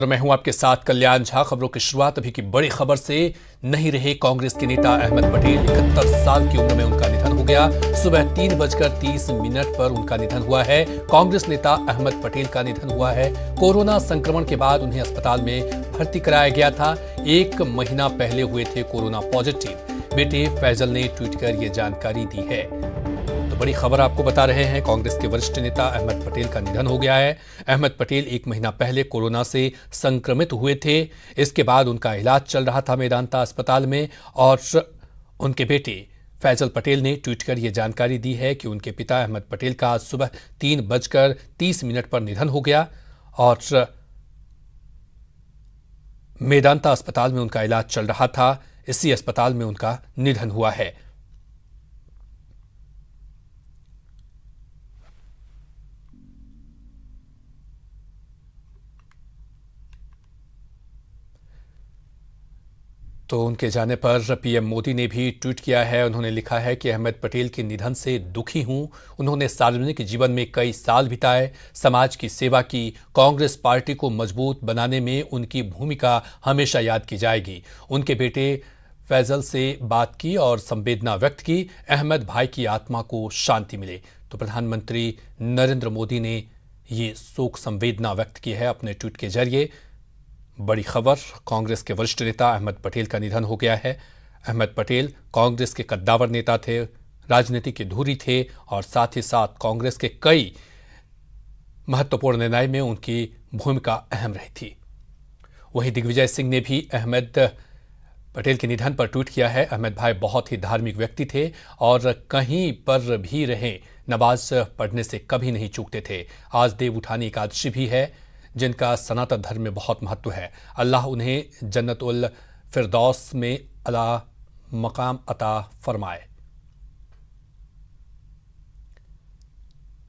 तो मैं हूं आपके साथ कल्याण झा। खबरों की शुरुआत अभी की बड़ी खबर से नहीं रहे। कांग्रेस के नेता अहमद पटेल 71 साल की उम्र में उनका निधन हो गया। सुबह 3:30 पर उनका निधन हुआ है। कांग्रेस नेता अहमद पटेल का निधन हुआ है। कोरोना संक्रमण के बाद उन्हें अस्पताल में भर्ती कराया गया था। 1 महीना पहले हुए थे कोरोना पॉजिटिव। बेटे फैजल ने ट्वीट कर यह जानकारी दी है। बड़ी खबर आपको बता रहे हैं, कांग्रेस के वरिष्ठ नेता अहमद पटेल का निधन हो गया है। अहमद पटेल 1 महीना पहले कोरोना से संक्रमित हुए थे। इसके बाद उनका इलाज चल रहा था मेदांता अस्पताल में और उनके बेटे फैजल पटेल ने ट्वीट कर यह जानकारी दी है कि उनके पिता अहमद पटेल का आज सुबह 3:30 पर निधन हो गया और मेदांता अस्पताल में उनका इलाज चल रहा था। इसी अस्पताल में उनका निधन हुआ है। तो उनके जाने पर पीएम मोदी ने भी ट्वीट किया है। उन्होंने लिखा है कि अहमद पटेल के निधन से दुखी हूं। उन्होंने सार्वजनिक जीवन में कई साल बिताए, समाज की सेवा की। कांग्रेस पार्टी को मजबूत बनाने में उनकी भूमिका हमेशा याद की जाएगी। उनके बेटे फैजल से बात की और संवेदना व्यक्त की। अहमद भाई की आत्मा को शांति मिले। तो प्रधानमंत्री नरेंद्र मोदी ने ये शोक संवेदना व्यक्त की है अपने ट्वीट के जरिए। बड़ी खबर, कांग्रेस के वरिष्ठ नेता अहमद पटेल का निधन हो गया है। अहमद पटेल कांग्रेस के कद्दावर नेता थे, राजनीति के धुरी थे और साथ ही साथ कांग्रेस के कई महत्वपूर्ण निर्णय में उनकी भूमिका अहम रही थी। वहीं दिग्विजय सिंह ने भी अहमद पटेल के निधन पर ट्वीट किया है। अहमद भाई बहुत ही धार्मिक व्यक्ति थे और कहीं पर भी रहे नमाज पढ़ने से कभी नहीं चूकते थे। आज देव उठानी एकादशी भी है, जिनका सनातन धर्म में बहुत महत्व है। अल्लाह उन्हें जन्नतुल फिरदौस में अला मकाम अता फरमाए।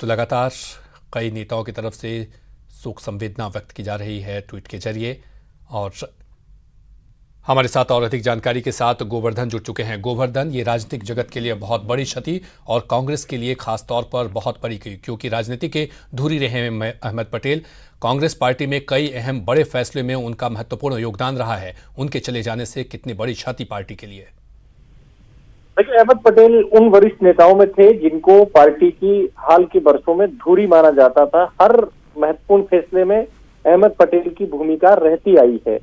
तो लगातार कई नेताओं की तरफ से शोक संवेदना व्यक्त की जा रही है ट्वीट के जरिए। और हमारे साथ और अधिक जानकारी के साथ गोवर्धन जुड़ चुके हैं। गोवर्धन, ये राजनीतिक जगत के लिए बहुत बड़ी क्षति और कांग्रेस के लिए खास तौर पर बहुत बड़ी, क्योंकि राजनीति के धुरी रहे हैं अहमद पटेल। कांग्रेस पार्टी में कई अहम बड़े फैसले में उनका महत्वपूर्ण योगदान रहा है। उनके चले जाने से कितनी बड़ी क्षति पार्टी के लिए? देखिए, अहमद पटेल उन वरिष्ठ नेताओं में थे जिनको पार्टी की हाल के वर्षों में धुरी माना जाता था। हर महत्वपूर्ण फैसले में अहमद पटेल की भूमिका रहती आई है।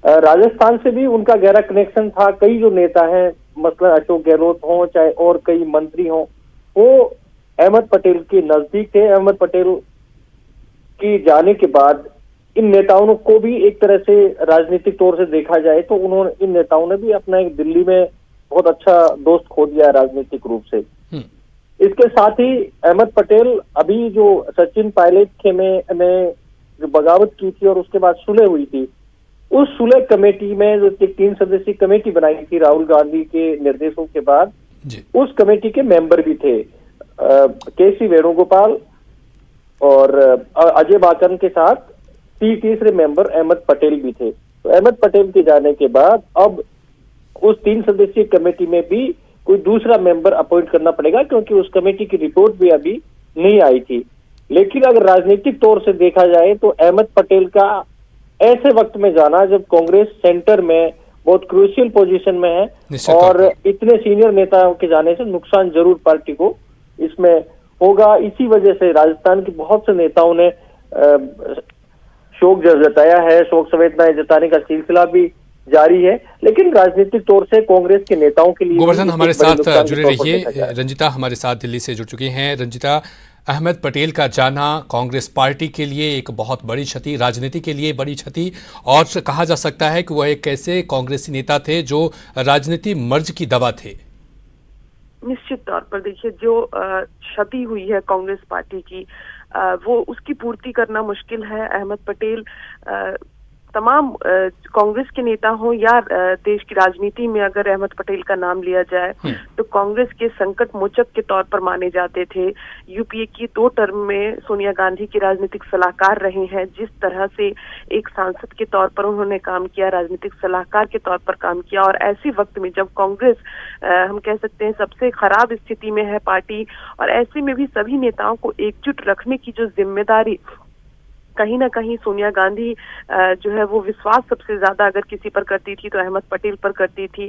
राजस्थान से भी उनका गहरा कनेक्शन था। कई जो नेता हैं, मसलन अशोक गहलोत हों चाहे और कई मंत्री हों, वो अहमद पटेल के नजदीक थे। अहमद पटेल की जाने के बाद इन नेताओं को भी एक तरह से राजनीतिक तौर से देखा जाए तो इन नेताओं ने भी अपना एक दिल्ली में बहुत अच्छा दोस्त खो दिया राजनीतिक रूप से। इसके साथ ही अहमद पटेल अभी जो सचिन पायलट के में जो बगावत की थी और उसके बाद सुलह हुई थी, उस सुलह कमेटी में जो 3 सदस्यीय कमेटी बनाई थी राहुल गांधी के निर्देशों के बाद, उस कमेटी के मेंबर भी थे के.सी. वेणुगोपाल और अजय माकन के साथ तीसरे मेंबर अहमद पटेल भी थे। तो अहमद पटेल के जाने के बाद अब उस 3 सदस्यीय कमेटी में भी कोई दूसरा मेंबर अपॉइंट करना पड़ेगा, क्योंकि उस कमेटी की रिपोर्ट भी अभी नहीं आई थी। लेकिन अगर राजनीतिक तौर से देखा जाए तो अहमद पटेल का ऐसे वक्त में जाना जब कांग्रेस सेंटर में बहुत क्रूशियल पोजीशन में है और इतने सीनियर नेताओं के जाने से नुकसान जरूर पार्टी को इसमें होगा। इसी वजह से राजस्थान के बहुत से नेताओं ने शोक जताया है। शोक संवेदनाएं जताने का सिलसिला भी जारी है। लेकिन राजनीतिक तौर से कांग्रेस के नेताओं के लिए गोवर्धन हमारे साथ जुड़े रहिए। रंजिता हमारे साथ दिल्ली से जुड़ चुकी हैं। रंजिता, अहमद पटेल का जाना कांग्रेस पार्टी के लिए एक बहुत बड़ी क्षति, राजनीति के लिए बड़ी क्षति, और कहा जा सकता है कि वह एक ऐसे कांग्रेसी नेता थे जो राजनीति मर्ज की दवा थे। निश्चित तौर पर देखिए, जो क्षति हुई है कांग्रेस पार्टी की, वो उसकी पूर्ति करना मुश्किल है। अहमद पटेल तमाम कांग्रेस के नेता हों या देश की राजनीति में अगर अहमद पटेल का नाम लिया जाए तो कांग्रेस के संकट मोचक के तौर पर माने जाते थे। यूपीए की 2 टर्म में सोनिया गांधी की राजनीतिक सलाहकार रहे हैं। जिस तरह से एक सांसद के तौर पर उन्होंने काम किया, राजनीतिक सलाहकार के तौर पर काम किया, और ऐसे वक्त में जब कांग्रेस हम कह सकते हैं सबसे खराब स्थिति में है पार्टी, और ऐसे में भी सभी नेताओं को एकजुट रखने की जो जिम्मेदारी कहीं ना कहीं सोनिया गांधी जो है वो विश्वास सबसे ज्यादा अगर किसी पर करती थी तो अहमद पटेल पर करती थी।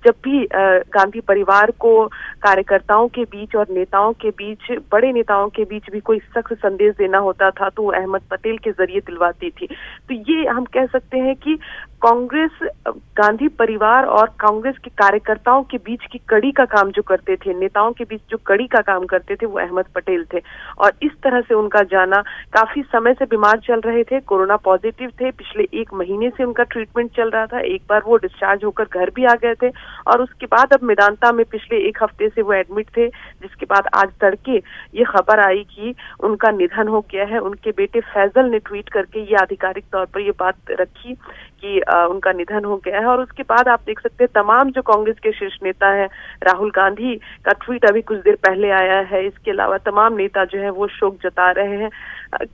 जब भी गांधी परिवार को कार्यकर्ताओं के बीच और नेताओं के बीच, बड़े नेताओं के बीच भी कोई सख्त संदेश देना होता था तो वो अहमद पटेल के जरिए दिलवाती थी। तो ये हम कह सकते हैं कि कांग्रेस, गांधी परिवार और कांग्रेस के कार्यकर्ताओं के बीच की कड़ी का काम जो करते थे, नेताओं के बीच जो कड़ी का काम करते थे, वो अहमद पटेल थे। और इस तरह से उनका जाना, काफी समय से बीमार चल रहे थे, कोरोना पॉजिटिव थे, पिछले 1 महीने से उनका ट्रीटमेंट चल रहा था। एक बार वो डिस्चार्ज होकर घर भी आ गए थे और उसके बाद अब मेदांता में पिछले 1 हफ्ते से वो एडमिट थे, जिसके बाद आज तड़के ये खबर आई कि उनका निधन हो गया है। उनके बेटे फैजल ने ट्वीट करके ये आधिकारिक तौर पर ये बात रखी कि उनका निधन हो गया है। और उसके बाद आप देख सकते हैं तमाम जो कांग्रेस के शीर्ष नेता हैं, राहुल गांधी का ट्वीट अभी कुछ देर पहले आया है, इसके अलावा तमाम नेता जो है वो शोक जता रहे हैं।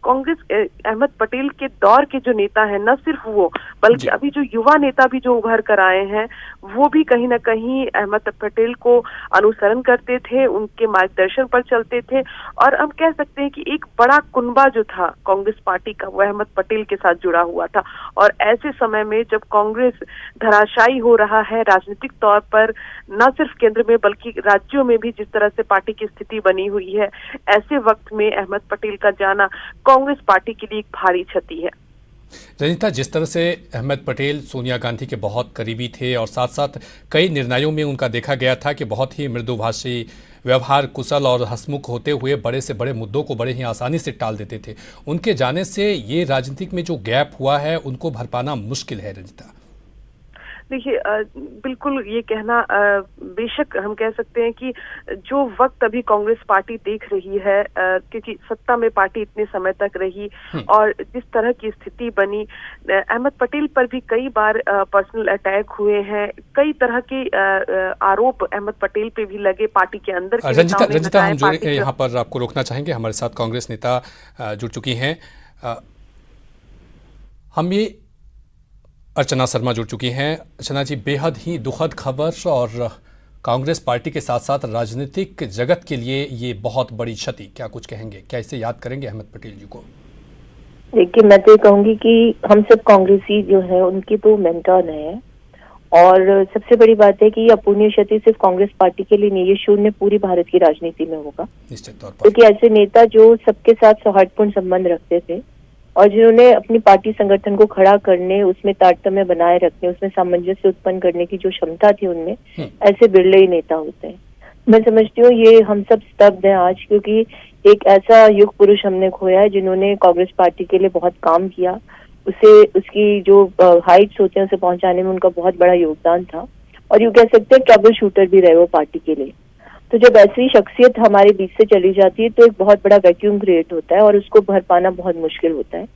कांग्रेस अहमद पटेल के दौर के जो नेता हैं, न सिर्फ वो बल्कि अभी जो युवा नेता भी जो उभर कर आए हैं, वो भी कहीं ना कहीं अहमद पटेल को अनुसरण करते थे, उनके मार्गदर्शन पर चलते थे। और हम कह सकते हैं कि एक बड़ा कुनबा जो था कांग्रेस पार्टी का, वो अहमद पटेल के साथ जुड़ा हुआ था। और ऐसे समय में जब कांग्रेस धराशायी हो रहा है राजनीतिक तौर पर, न सिर्फ केंद्र में बल्कि राज्यों में भी जिस तरह से पार्टी की स्थिति बनी हुई है, ऐसे वक्त में अहमद पटेल का जाना कांग्रेस पार्टी के लिए एक भारी क्षति है। रंजिता, जिस तरह से अहमद पटेल सोनिया गांधी के बहुत करीबी थे और साथ साथ कई निर्णयों में उनका देखा गया था कि बहुत ही मृदुभाषी, व्यवहार कुशल और हंसमुख होते हुए बड़े से बड़े मुद्दों को बड़े ही आसानी से टाल देते थे, उनके जाने से ये राजनीतिक में जो गैप हुआ है उनको भर पाना मुश्किल है। रंजिता, देखिए, बिल्कुल ये कहना, बेशक हम कह सकते हैं कि जो वक्त अभी कांग्रेस पार्टी देख रही है, क्योंकि सत्ता में पार्टी इतने समय तक रही और जिस तरह की स्थिति बनी, अहमद पटेल पर भी कई बार पर्सनल अटैक हुए हैं, कई तरह के आरोप अहमद पटेल पे भी लगे पार्टी के अंदर के। रंजिता, हम यहाँ पर आपको रोकना चाहेंगे, हमारे साथ कांग्रेस नेता जुड़ चुकी हैं। हम ये अर्चना शर्मा जुड़ चुकी हैं। अर्चना जी, बेहद ही दुखद खबर और कांग्रेस पार्टी के साथ साथ राजनीतिक जगत के लिए ये बहुत बड़ी क्षति, क्या कुछ कहेंगे, क्या इसे याद करेंगे अहमद पटेल जी को? देखिए, मैं तो कहूंगी कि हम सब कांग्रेसी जो है उनकी तो मेंटर है और सबसे बड़ी बात है कि ये अपूर्णीय क्षति सिर्फ कांग्रेस पार्टी के लिए नहीं, ये शून्य पूरी भारत की राजनीति में होगा, निश्चित तौर पर। क्योंकि ऐसे नेता जो सबके साथ सौहार्दपूर्ण संबंध रखते थे और जिन्होंने अपनी पार्टी संगठन को खड़ा करने, उसमें तारतम्य बनाए रखने, उसमें सामंजस्य उत्पन्न करने की जो क्षमता थी उनमें, ऐसे बिरले ही नेता होते हैं। मैं समझती हूँ ये हम सब स्तब्ध हैं आज, क्योंकि एक ऐसा युग पुरुष हमने खोया है जिन्होंने कांग्रेस पार्टी के लिए बहुत काम किया, उसे उसकी जो हाइट्स होते हैं उसे पहुंचाने में उनका बहुत बड़ा योगदान था और यूँ कह सकते हैं ट्रबल शूटर भी रहे वो पार्टी के लिए। तो जब ऐसी शख्सियत हमारे बीच से चली जाती है तो एक बहुत बड़ा वैक्यूम क्रिएट होता है और उसको भर पाना बहुत मुश्किल होता है,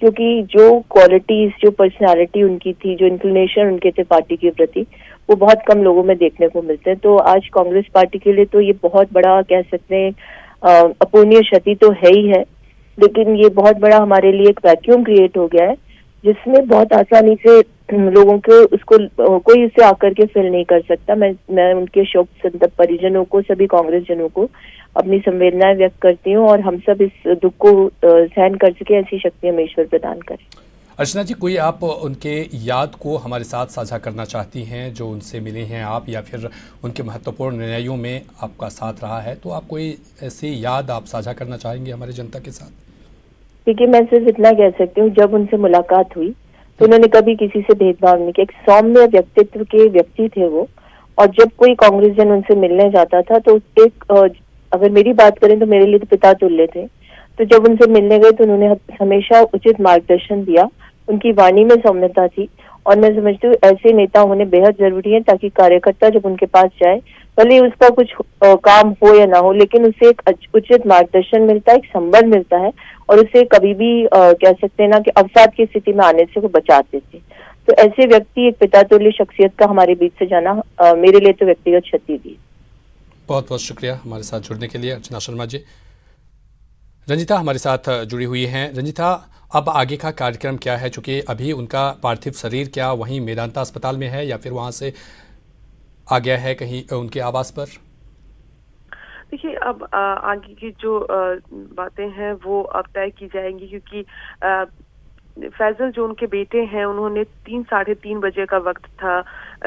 क्योंकि जो क्वालिटीज, जो पर्सनालिटी उनकी थी, जो इंक्लिनेशन उनके थे पार्टी के प्रति, वो बहुत कम लोगों में देखने को मिलते हैं। तो आज कांग्रेस पार्टी के लिए तो ये बहुत बड़ा, कह सकते हैं, अपूर्णीय क्षति तो है ही है, लेकिन ये बहुत बड़ा हमारे लिए एक वैक्यूम क्रिएट हो गया है जिसमें बहुत आसानी से लोगों को उसको कोई उसे आकर के फिल नहीं कर सकता। मैं उनके शोक संतप्त परिजनों को, सभी कांग्रेस जनों को अपनी संवेदनाएं व्यक्त करती हूँ और हम सब इस दुख को सहन कर सके, ऐसी शक्ति हमें ईश्वर प्रदान करे। अर्चना जी, कोई आप उनके याद को हमारे साथ साझा करना चाहती हैं जो उनसे मिले हैं आप, या फिर उनके महत्वपूर्ण निर्णयों में आपका साथ रहा है, तो आप कोई ऐसी याद आप साझा करना चाहेंगे हमारे जनता के साथ? देखिए, मैं सिर्फ इतना कह सकती हूँ, जब उनसे मुलाकात हुई तो उन्होंने कभी किसी से भेदभाव नहीं किया, एक सौम्य व्यक्तित्व के व्यक्ति थे वो। और जब कोई कांग्रेस जन उनसे मिलने जाता था तो एक, अगर मेरी बात करें तो मेरे लिए तो पिता तुल्य थे। तो जब उनसे मिलने गए तो उन्होंने हमेशा उचित मार्गदर्शन दिया, उनकी वाणी में सौम्यता थी और मैं समझती हूँ ऐसे नेता होने बेहद जरूरी है, ताकि कार्यकर्ता जब उनके पास जाए, भले उसका कुछ काम हो या ना हो, लेकिन उसे एक उचित मार्गदर्शन मिलता है, एक संबल मिलता है और उसे कभी भी कह सकते हैं ना कि अवसाद की स्थिति में आने से वो बचाते थे। तो ऐसे व्यक्ति, एक पिता तुल्य शख्सियत का हमारे बीच से जाना मेरे लिए तो व्यक्तिगत क्षति थी। बहुत बहुत शुक्रिया हमारे साथ जुड़ने के लिए अर्चना शर्मा जी। रंजिता हमारे साथ जुड़ी हुई हैं। रंजिता, अब आगे का कार्यक्रम क्या है, चूंकि अभी उनका पार्थिव शरीर क्या वहीं मेदांता अस्पताल में है या फिर वहां से आ गया है कहीं उनके आवास पर? देखिए, अब आगे की जो बातें हैं वो अब तय की जाएंगी, क्योंकि फैजल जो उनके बेटे हैं, उन्होंने 3-3:30 बजे का वक्त था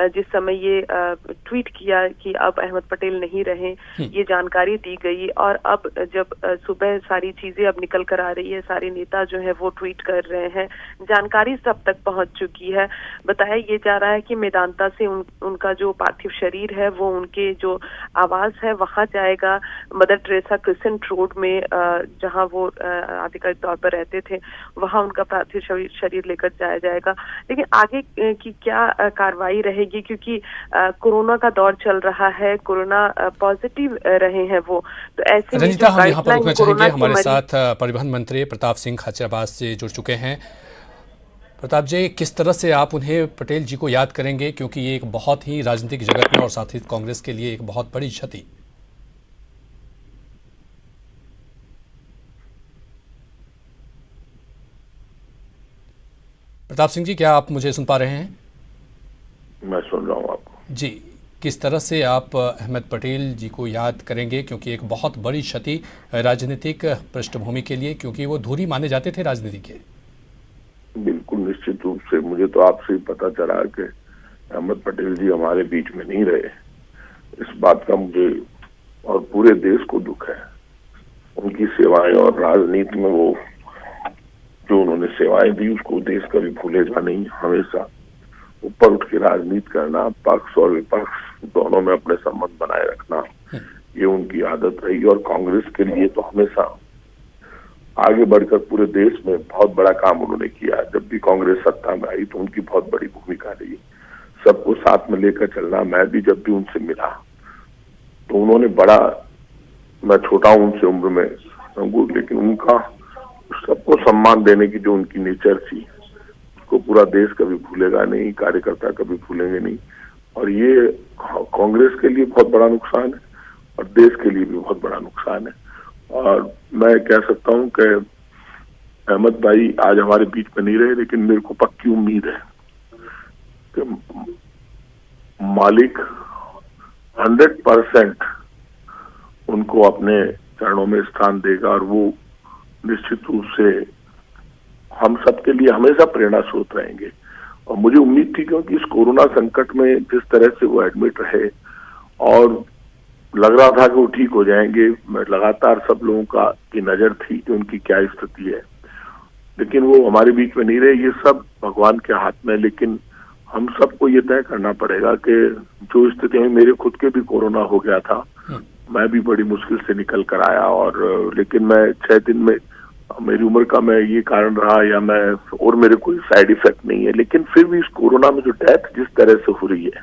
जिस समय ये ट्वीट किया कि अब अहमद पटेल नहीं रहे, ये जानकारी दी गई। और अब जब सुबह सारी चीजें अब निकल कर आ रही है, सारे नेता जो है वो ट्वीट कर रहे हैं, जानकारी सब तक पहुंच चुकी है। बताया ये जा रहा है कि मेदांता से उनका जो पार्थिव शरीर है वो उनके जो आवास है वहां जाएगा, मदर टेरेसा क्रिसेंट रोड में जहां वो आधिकारिक तौर पर रहते थे, वहां उनका पार्थिव शरीर लेकर जाया जाएगा। लेकिन आगे की क्या कार्रवाई रहेगी, क्योंकि कोरोना का दौर चल रहा है, कोरोना पॉजिटिव रहे हैं वो, तो ऐसे में रंजिता, हम यहाँ पर रुकना चाहेंगे। हमारे मरीज साथ परिवहन मंत्री प्रताप सिंह खाचरियावास से जुड़ चुके हैं। प्रताप जी, किस तरह से आप उन्हें, पटेल जी को याद करेंगे, क्योंकि ये एक बहुत ही राजनीतिक जगत में और साथ ही कांग्रेस के लिए एक बहुत बड़ी क्षति। प्रताप सिंह जी, क्या आप मुझे सुन पा रहे हैं? मैं सुन रहा हूँ आपको जी, किस तरह से आप अहमद पटेल जी को याद करेंगे, क्योंकि एक बहुत बड़ी क्षति राजनीतिक पृष्ठभूमि के लिए, क्योंकि वो धुरी माने जाते थे राजनीति के। बिल्कुल निश्चित रूप से मुझे तो आपसे ही पता चला कि अहमद पटेल जी हमारे बीच में नहीं रहे। इस बात का मुझे और पूरे देश को दुख है। उनकी सेवाएं और राजनीति में वो जो उन्होंने सेवाएं दी उसको देश कभी भूलेगा नहीं। हमेशा ऊपर उठ के राजनीति करना, पक्ष और विपक्ष दोनों में अपने संबंध बनाए रखना, ये उनकी आदत रही। और कांग्रेस के लिए तो हमेशा आगे बढ़कर पूरे देश में बहुत बड़ा काम उन्होंने किया। जब भी कांग्रेस सत्ता में आई तो उनकी बहुत बड़ी भूमिका रही, सबको साथ में लेकर चलना। मैं भी जब भी उनसे मिला तो उन्होंने बड़ा, मैं छोटा हूं उनसे उम्र में, लेकिन उनका सबको सम्मान देने की जो उनकी नेचर थी उसको पूरा देश कभी भूलेगा नहीं, कार्यकर्ता कभी भूलेंगे नहीं। और ये कांग्रेस के लिए बहुत बड़ा नुकसान है और देश के लिए भी बहुत बड़ा नुकसान है। और मैं कह सकता हूं कि अहमद भाई आज हमारे बीच में नहीं रहे, लेकिन मेरे को पक्की उम्मीद है कि मालिक 100% उनको अपने चरणों में स्थान देगा और वो निश्चित रूप से हम सबके लिए हमेशा प्रेरणा स्रोत रहेंगे। और मुझे उम्मीद थी, क्योंकि इस कोरोना संकट में जिस तरह से वो एडमिट रहे और लग रहा था कि वो ठीक हो जाएंगे, लगातार सब लोगों का की नजर थी कि उनकी क्या स्थिति है, लेकिन वो हमारे बीच में नहीं रहे। ये सब भगवान के हाथ में। लेकिन हम सबको ये तय करना पड़ेगा कि जो स्थिति में मेरे खुद के भी कोरोना हो गया था, मैं भी बड़ी मुश्किल से निकल कर आया, और लेकिन मैं 6 दिन में, मेरी उम्र का मैं ये कारण रहा या मैं, और मेरे कोई साइड इफेक्ट नहीं है, लेकिन फिर भी इस कोरोना में जो डेथ जिस तरह से हो रही है,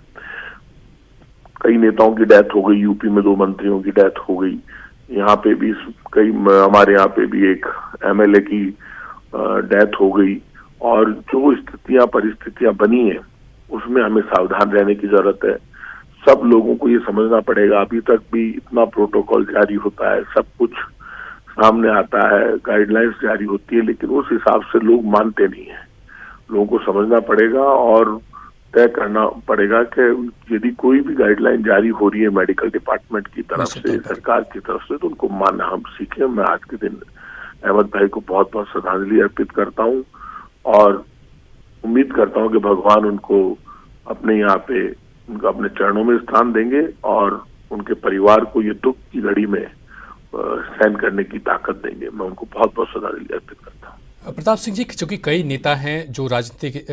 कई नेताओं की डेथ हो गई, यूपी में 2 मंत्रियों की डेथ हो गई, यहाँ पे भी कई, हमारे यहाँ पे भी एक एमएलए की डेथ हो गई। और जो स्थितियां परिस्थितियां बनी है उसमें हमें सावधान रहने की जरूरत है। सब लोगों को ये समझना पड़ेगा, अभी तक भी इतना प्रोटोकॉल जारी होता है, सब कुछ सामने आता है, गाइडलाइंस जारी होती है, लेकिन उस हिसाब से लोग मानते नहीं है। लोगों को समझना पड़ेगा और तय करना पड़ेगा कि यदि कोई भी गाइडलाइन जारी हो रही है मेडिकल डिपार्टमेंट की तरफ से, सरकार की तरफ से, तो उनको मानना हम सीखें। मैं आज के दिन अहमद भाई को बहुत बहुत श्रद्धांजलि अर्पित करता हूं और उम्मीद करता हूं कि भगवान उनको अपने यहाँ पे, उनका अपने चरणों में स्थान देंगे और उनके परिवार को ये दुख की घड़ी में सहन करने की ताकत देंगे। मैं उनको बहुत बहुत श्रद्धांजलि अर्पित करता हूँ। प्रताप सिंह जी, चूंकि कई नेता हैं जो राजनीतिक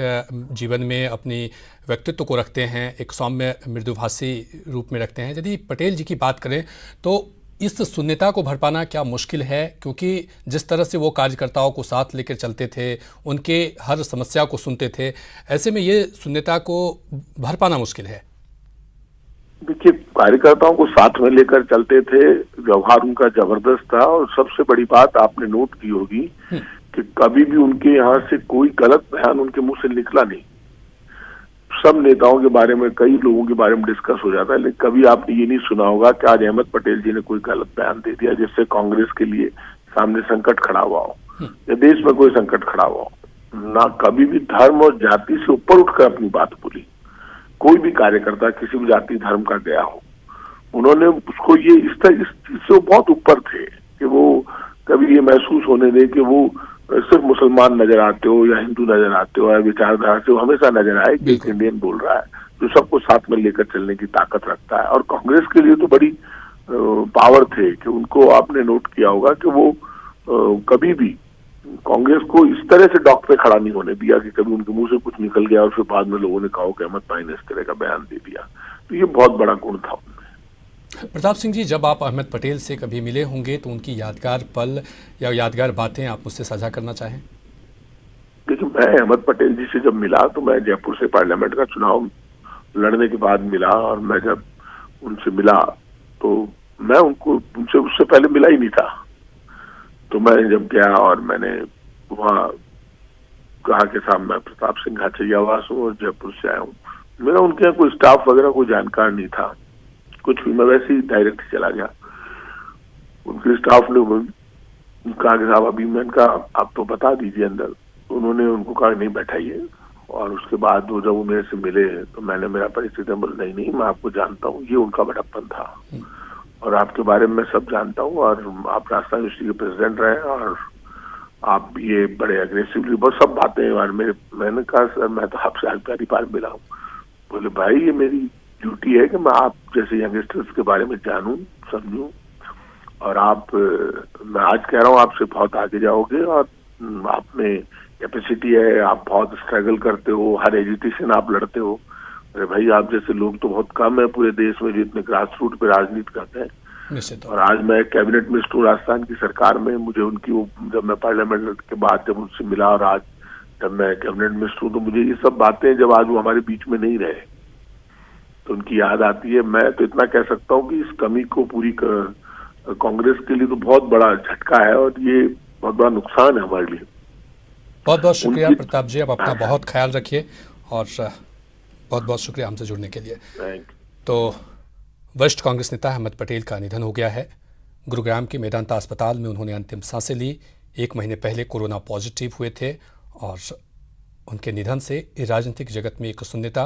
जीवन में अपनी व्यक्तित्व को रखते हैं, एक सौम्य मृदुभाषी रूप में रखते हैं, यदि पटेल जी की बात करें तो इस शून्यता को भर पाना क्या मुश्किल है? क्योंकि जिस तरह से वो कार्यकर्ताओं को साथ लेकर चलते थे, उनके हर समस्या को सुनते थे, ऐसे में ये शून्यता को भर पाना मुश्किल है। देखिए, कार्यकर्ताओं को साथ में लेकर चलते थे, व्यवहार उनका जबरदस्त था। और सबसे बड़ी बात आपने नोट की होगी कि कभी भी उनके यहाँ से कोई गलत बयान उनके मुंह से निकला नहीं। सब नेताओं के बारे में, कई लोगों के बारे में डिस्कस हो जाता है, लेकिन कभी आपने ये नहीं सुना होगा कि आज अहमद पटेल जी ने कोई गलत बयान दे दिया जिससे कांग्रेस के लिए सामने संकट खड़ा हुआ हो या देश में कोई संकट खड़ा हुआ हो। ना कभी भी धर्म और जाति से ऊपर उठकर अपनी बात बोली। कोई भी कार्यकर्ता किसी भी जाति धर्म का गया हो, उन्होंने उसको ये इस चीज से वो बहुत ऊपर थे कि वो कभी ये महसूस होने दे कि वो सिर्फ मुसलमान नजर आते हो या हिंदू नजर आते हो या विचारधारा से वो हमेशा नजर आए कि एक इंडियन बोल रहा है जो सबको साथ में लेकर चलने की ताकत रखता है। और कांग्रेस के लिए तो बड़ी पावर थे कि उनको आपने नोट किया होगा कि वो कभी भी कांग्रेस को इस तरह से डॉक पे खड़ा नहीं होने दिया कि कभी उनके मुंह से कुछ निकल गया और फिर बाद में लोगों ने कहा कि अहमद भाई ने इस तरह का बयान दे दिया। तो ये बहुत बड़ा गुण था उनमें। प्रताप सिंह जी, जब आप अहमद पटेल से कभी मिले होंगे तो उनकी यादगार पल या यादगार बातें आप मुझसे साझा करना चाहें? देखिए, मैं अहमद पटेल जी से जब मिला तो मैं जयपुर से पार्लियामेंट का चुनाव लड़ने के बाद मिला, और मैं जब उनसे मिला तो मैं उनसे उससे पहले मिला ही नहीं था। तो मैं जब गया और मैंने वहाँ कहा कि साहब मैं प्रताप सिंह घाचरियावास हूँ और जयपुर से आया हूँ। मेरा उनके यहाँ कोई स्टाफ वगैरह कोई जानकार नहीं था कुछ भी, मैं वैसे ही डायरेक्ट चला गया। उनके स्टाफ ने कहा कि साहब अभी मैं इनका आप तो बता दीजिए अंदर। तो उन्होंने उनको कहा नहीं बैठाइए, और उसके बाद वो जब वो मेरे से मिले तो मैंने मेरा परिचय बोला नहीं मैं आपको जानता हूँ, ये उनका बड़प्पन था और आपके बारे में मैं सब जानता हूँ, और आप राजस्थान यूनिवर्सिटी के प्रेसिडेंट रहे और आप ये बड़े अग्रेसिवली बहुत सब बातें। और मैंने कहा सर मैं तो आपसे आज पहली बार मिला हूँ। बोले भाई ये मेरी ड्यूटी है कि मैं आप जैसे यंगस्टर्स के बारे में जानूं समझूं, और मैं आज कह रहा हूँ आपसे बहुत आगे जाओगे और आप में कैपेसिटी है, आप बहुत स्ट्रगल करते हो, हर एजुटेशन आप लड़ते हो। अरे भाई आप जैसे लोग तो बहुत कम है पूरे देश में जो इतने ग्रास रूट पे राजनीति करते हैं। और आज मैं कैबिनेट मिनिस्टर हूँ राजस्थान की सरकार में। मुझे उनकी वो जब मैं पार्लियामेंट के बाद जब उनसे मिला और आज जब मैं कैबिनेट मिनिस्टर हूँ तो मुझे ये सब बातें जब आज वो हमारे बीच में नहीं रहे तो उनकी याद आती है। मैं तो इतना कह सकता हूँ कि इस कमी को पूरी कांग्रेस के लिए तो बहुत बड़ा झटका है और ये बहुत बड़ा नुकसान है हमारे लिए। बहुत बहुत शुक्रिया प्रताप जी, आप अपना बहुत ख्याल रखिए और बहुत बहुत शुक्रिया हमसे जुड़ने के लिए। तो वरिष्ठ कांग्रेस नेता अहमद पटेल का निधन हो गया है। गुरुग्राम के मेदांता अस्पताल में उन्होंने अंतिम सांसें ली। 1 महीने पहले कोरोना पॉजिटिव हुए थे और उनके निधन से राजनीतिक जगत में एक शून्यता,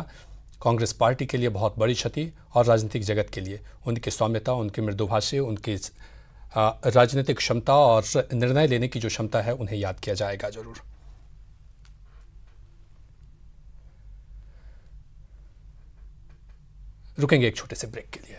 कांग्रेस पार्टी के लिए बहुत बड़ी क्षति और राजनीतिक जगत के लिए उनकी सौम्यता, उनकी मृदुभाषी, उनकी राजनीतिक क्षमता और निर्णय लेने की जो क्षमता है उन्हें याद किया जाएगा जरूर। रुकेंगे एक छोटे से ब्रेक के लिए।